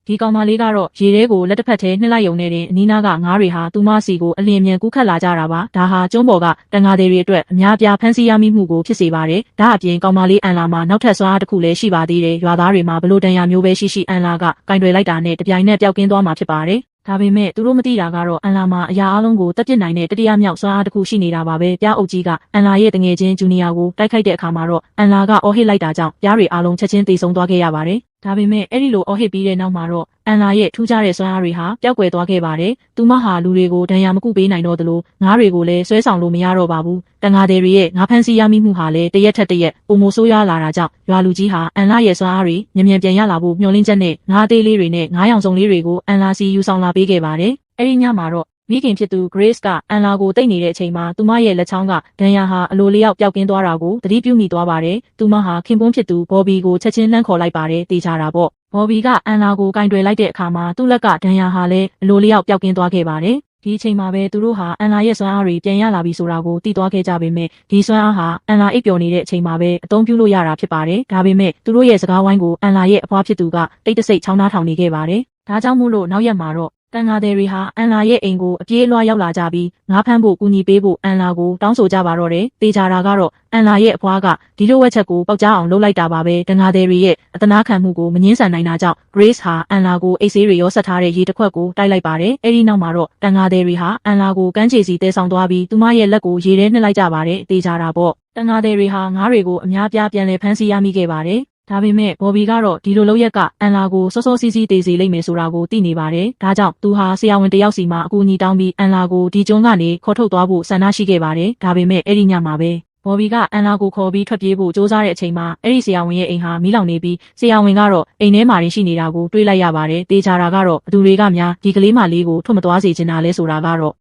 ဒီကောင်မလေးကတော့ရေထဲကိုလက်တစ်ဖက်ထဲနှစ်လိုက်ယုံနေတဲ့အနီးနားကငါးတွေဟာသူမစီကိုအလင်းမြန်ကူးခတ်လာကြတာပါဒါဟာကျွန်းပေါ်ကတန်ငါတွေအတွက်အများပြားဖမ်းဆီးရမိမှုကိုဖြစ်စေပါတယ်ဒါအပြင်ကောင်မလေးအန်လာမှာနောက်ထပ်စွမ်းအားတစ်ခုလည်းရှိပါသေးတယ်ရွာသားတွေမှာဘလို့တန်ရာမျိုးပဲရှိအန်လာကကင်တွယ်လိုက်တာနဲ့တပြိုင်နက်ပျောက်ကင်းသွားမှာဖြစ်ပါတယ်ဒါပေမဲ့သူတို့မသိတာကတော့အန်လာမှာအရာအလုံးကိုတက်ပစ်နိုင်တဲ့တတိယမြောက်စွမ်းအားတစ်ခုရှိနေတာပါပဲပြားအုပ်ကြီးကအန်လာရဲ့တငယ်ချင်းဂျူနီယာကိုတိုက်ခိုက်တဲ့အခါမှာတော့အန်လာကအော်ဟစ်လိုက်တာကြောင့်ပြားတွေအားလုံးချက်ချင်းသေဆုံးသွားခဲ့ရပါတယ်ဒါပေမဲ့အဲ့ဒီလိုအော်ဟစ်ပြီးတဲ့နောက်မှာတော့အန်လာရဲ့ထူးခြားတဲ့စွမ်းအားတွေဟာပျောက်ကွယ်သွားခဲ့ပါတယ်။သူမဟာလူတွေကိုဒဏ်ရာမကုပေးနိုင်တော့သလိုငါးတွေကိုလည်းဆွဲဆောင်လို့မရတော့ပါဘူး။တန်ငါတွေရဲ့ငါးဖမ်းဆီးရမိမှုဟာလည်းတရက်ထက်တရက်ပုံမိုဆိုးရွားလာတာကြောင့်ရွာလူကြီးဟာအန်လာရဲ့စွမ်းအားတွေမြန်မြန်ပြန်ရလာဖို့မျှော်လင့်ချက်နဲ့ငါးသေးလေးတွေနဲ့ငါးရောင်စုံလေးတွေကိုအန်လာစီယူဆောင်လာပေးခဲ့ပါတယ်။အဲ့ဒီညမှာတော့မိခင်ဖြစ်သူ Grace ကအန်လာကိုတိတ်နေတဲ့အချိန်မှာသူမရဲ့လက်ချောင်းကဒဏ်ရာဟာအလိုလျောက်ပျောက်ကင်းသွားတာကိုသတိပြုမိသွားပါတယ်။သူမဟာခင်ပွန်းဖြစ်သူ Bobby ကိုချက်ချင်းလှမ်းခေါ်လိုက်ပါတယ်တေချာတာပေါ့။ Bobby ကအန်လာကိုကင်တွယ်လိုက်တဲ့အခါမှာသူ့လက်ကဒဏ်ရာဟာလည်းအလိုလျောက်ပျောက်ကင်းသွားခဲ့ပါတယ်။ဒီအချိန်မှာပဲသူတို့ဟာအန်လာရဲ့စွမ်းအားတွေပြန်ရလာပြီဆိုတာကိုသိသွားခဲ့ကြပေမဲ့ဒီစွမ်းအားဟာအန်လာအိပ်ပျော်နေတဲ့အချိန်မှာပဲအသုံးပြုလို့ရတာဖြစ်ပါတယ်။ဒါပေမဲ့သူတို့ရဲ့စကားဝိုင်းကိုအန်လာရဲ့အဖွားဖြစ်သူကတိတ်တဆိတ်ချောင်းနှားထောင်နေခဲ့ပါတယ်။ဒါကြောင့်မို့လို့နောက်ရက်မှာတော့တန်ငါတွေဟာအန်လာရဲ့အိမ်ကိုအပြေးအလွှားရောက်လာကြပြီးငါးဖမ်းဖို့ကူညီပေးဖို့အန်လာကိုတောင်းဆိုကြပါတော့တယ်။တေချာတာကတော့အန်လာရဲ့အဖွားကဒီလိုဝက်ချက်ကိုပေါက်ကြားအောင်လုပ်လိုက်တာပါပဲ။တန်ငါတွေရဲ့အသနာခံမှုကိုမငင်းဆန်နိုင်တာကြောင့် Grace ဟာအန်လာကိုအိတ်ဆေးတွေရောဆက်ထားတဲ့ရေတစ်ခွက်ကိုတိုက်လိုက်ပါတယ်။အဲဒီနောက်မှာတော့တန်ငါတွေဟာအန်လာကိုကမ်းခြေစီတဲဆောင်သွားပြီးသူမရဲ့လက်ကိုရေထဲနှစ်လိုက်ကြပါတယ်။တေချာတာပေါ့။တန်ငါတွေဟာငါးတွေကိုအများပြားပြန်လည်ဖမ်းဆီးရမိခဲ့ပါတယ်။ဒါပေမဲ့ဘော်ဘီကတော့ဒီလိုလုပ်ရက်ကအန်လာကိုစောစောစီးစီးတေးစေလိမ့်မယ်ဆိုတာကိုသိနေပါတယ်။ဒါကြောင့်သူဟာဆရာဝန်တယောက်စီမှာအကူအညီတောင်းပြီးအန်လာကိုဒီကျွန်းကနေခေါ်ထုတ်သွားဖို့ဆန္ဒရှိခဲ့ပါတယ်။ဒါပေမဲ့အဲ့ဒီညမှာပဲဘော်ဘီကအန်လာကိုခေါ်ပြီးထွက်ပြေးဖို့စူးစမ်းတဲ့အချိန်မှာအဲ့ဒီဆရာဝန်ရဲ့အိမ်ဟာမီးလောင်နေပြီးဆရာဝန်ကတော့အိမ်ထဲမှာရှိနေတာကိုတွေးလိုက်ရပါတယ်။တေချာတာကတော့ဘသူတွေကများဒီကလေးမလေးကိုထွက်မသွားစေချင်တာလဲဆိုတာကတော့